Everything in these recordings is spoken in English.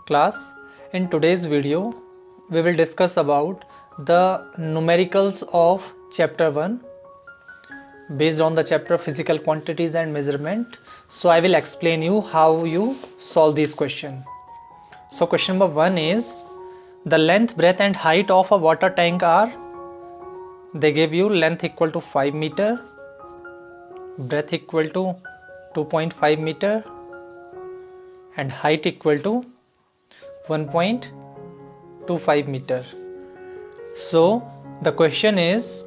Class, in today's video we will discuss about the numericals of chapter 1 based on the chapter physical quantities and measurement. So I will explain you how you solve this question. So question number 1 is, the length, breadth and height of a water tank are, they give you length equal to 5 meter, breadth equal to 2.5 meter and height equal to 1.25 meter. So the question is,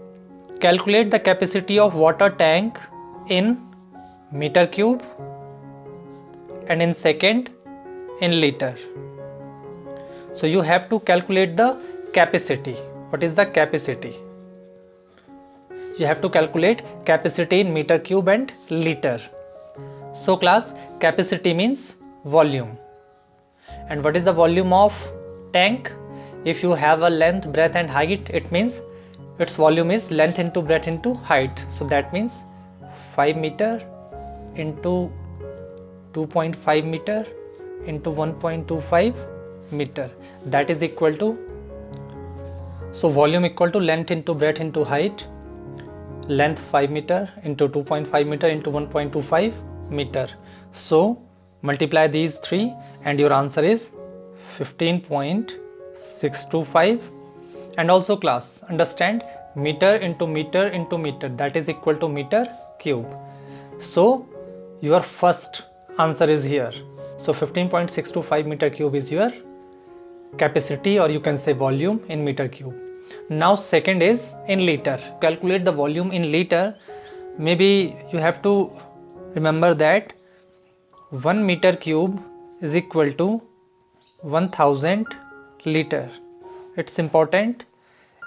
calculate the capacity of water tank in meter cube and in second in liter. So you have to calculate the capacity. What is the capacity? You have to calculate capacity in meter cube and liter. So class, capacity means volume. And what is the volume of tank? If you have a length, breadth and height, it means its volume is length into breadth into height. So that means 5 meter into 2.5 meter into 1.25 meter, that is equal to, so volume equal to length into breadth into height, length 5 meter into 2.5 meter into 1.25 meter. So multiply these three and your answer is 15.625. And also class, understand, meter into meter into meter, that is equal to meter cube. So your first answer is here. So 15.625 meter cube is your capacity, or you can say volume in meter cube. Now second is in liter. Calculate the volume in liter. Maybe you have to remember that 1 meter cube is equal to 1000 liter. It's important.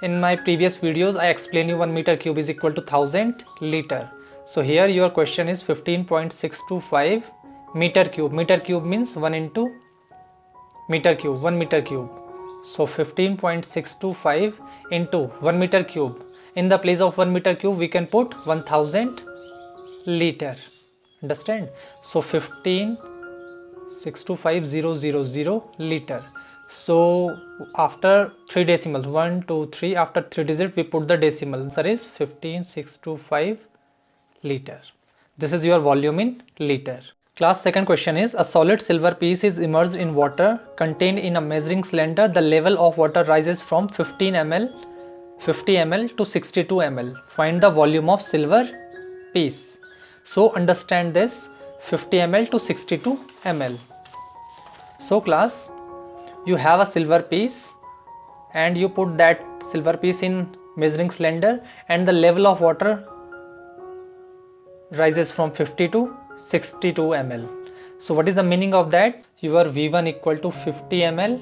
In my previous videos I explained you 1 meter cube is equal to 1000 liter. So here your question is 15.625 meter cube. Meter cube means 1 into meter cube, 1 meter cube. So 15.625 into 1 meter cube. In the place of 1 meter cube we can put 1000 liter. Understand? So 15.625000 liter. So after 3 decimals, 1, 2, 3, after 3 digits we put the decimal. Answer is 15.625 liter. This is your volume in liter. Class, second question is, a solid silver piece is immersed in water contained in a measuring cylinder. The level of water rises from 50 ml to 62 ml. Find the volume of silver piece. So understand this, 50 ml to 62 ml. So class, you have a silver piece and you put that silver piece in measuring cylinder and the level of water rises from 50 to 62 ml. So what is the meaning of that? Your V1 equal to 50 ml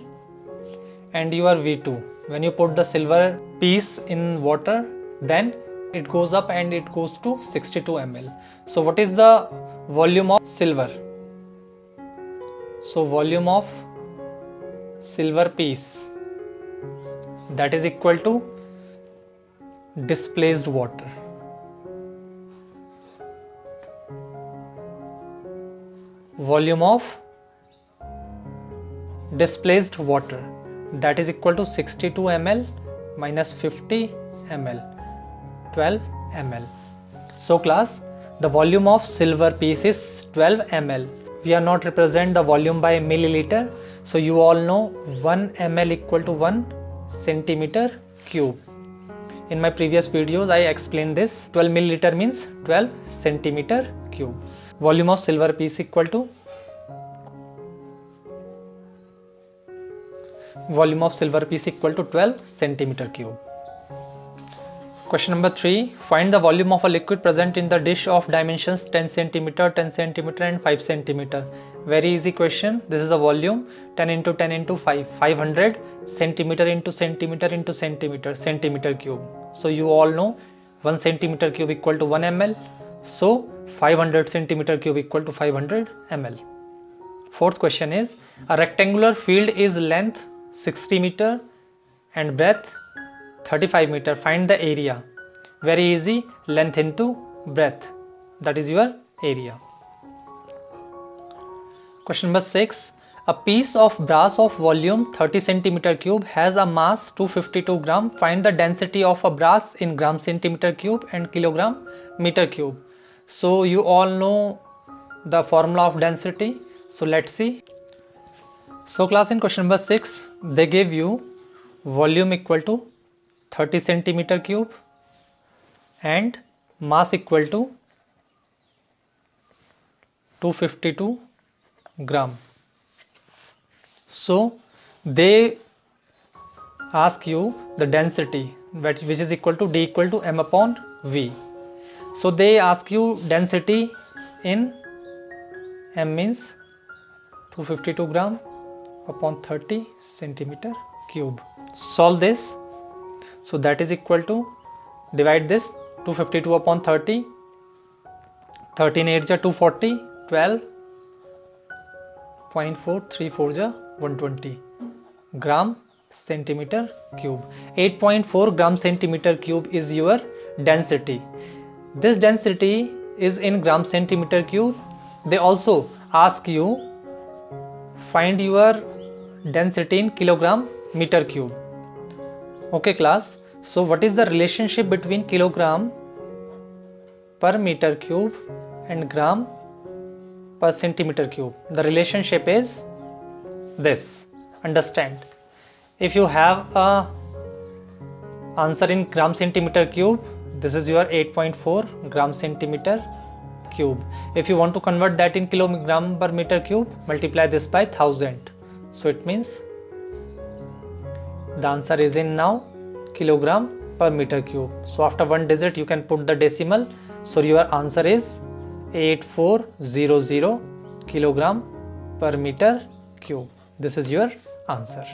and your V2. When you put the silver piece in water, then it goes up and it goes to 62 ml. So what is the volume of silver? So volume of silver piece, that is equal to displaced water. Volume of displaced water, that is equal to 62 ml minus 50 ml, 12 ml. So class, the volume of silver piece is 12 ml. We are not represent the volume by milliliter. So you all know 1 ml equal to 1 centimeter cube. In my previous videos I explained this. 12 milliliter means 12 centimeter cube. Volume of silver piece equal to, volume of silver piece equal to 12 centimeter cube. Question number 3. Find the volume of a liquid present in the dish of dimensions 10 centimeter, 10 centimeter and 5 centimeter. Very easy question. This is a volume 10 into 10 into 5, 500 centimeter into centimeter into centimeter, centimeter cube. So you all know 1 centimeter cube equal to 1 ml. So 500 centimeter cube equal to 500 ml. Fourth question is, a rectangular field is length 60 meter and breadth 35 meter. Find the area. Very easy, length into breadth, that is your area. Question number 6. A piece of brass of volume 30 centimeter cube has a mass 252 gram. Find the density of a brass in gram centimeter cube and kilogram meter cube. So you all know the formula of density. So let's see. So class, in question number 6 they gave you volume equal to 30 centimeter cube and mass equal to 252 gram. So they ask you the density, which is equal to D equal to M upon V. So they ask you density in M means 252 gram upon 30 centimeter cube. Solve this. So that is equal to, divide this 252 upon 30, 13 8 ja 240, 12.434 ja 120 gram centimeter cube. 8.4 gram centimeter cube is your density. This density is in gram centimeter cube. They also ask you find your density in kilogram meter cube. Okay class, so what is the relationship between kilogram per meter cube and gram per centimeter cube? The relationship is this. Understand, if you have a answer in gram centimeter cube, this is your 8.4 gram centimeter cube. If you want to convert that in kilogram per meter cube, multiply this by 1000. So it means the answer is in now kilogram per meter cube. So after one digit you can put the decimal. So your answer is 8400 kilogram per meter cube. This is your answer.